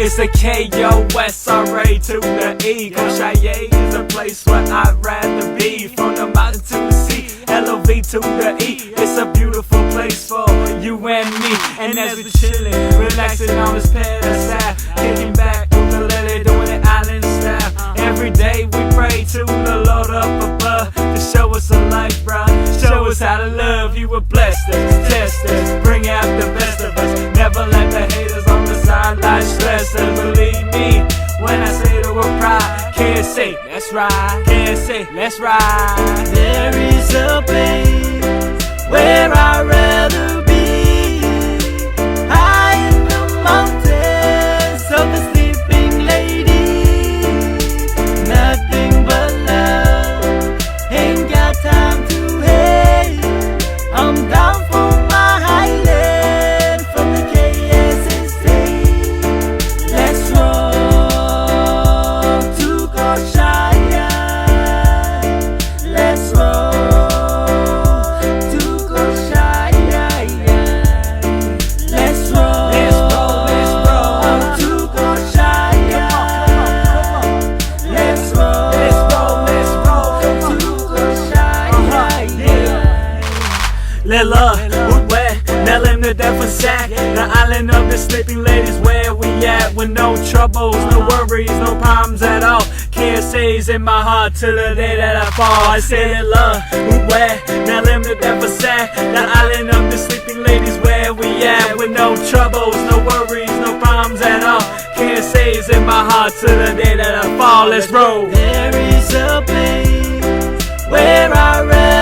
It's a Kosrae to the E. Kosrae is a place where I'd rather be. From the mountain to the sea, LOV to the E. It's a beautiful place for you and me. And as we're chillin', relaxing on this pedestal, kicking back, ukulele, doing it island style. Every day we pray to the Lord up above to show us a life, bruh. Show us how to love. You will bless us, test us, bring out the best of us. Never let the haters on the sideline stress us. Believe me when I say the word pride. Can't say that's right, can't say let's ride. There is a place where I'd rather be, high in the mountains of the sleeping lady. Nothing but love, ain't got time to hate. I'm down for my highland from the KSSA. Let's roll to Kosrae. Let's roll to Kosrae. Let's roll to Kosrae. Let's roll to Kosrae. Let love, wood wet, nail him to death and sack. The island of the sleeping ladies where we at, with no troubles, no worries, no problems at all. KSA's in my heart till the day that I fall. I say that love, wood wet, nail him to death and sack. The island of the sleeping ladies where we at, with no troubles, no worries, no problems at all. KSA's in my heart till the day that I fall. Let's roll. There is a place where I'd rather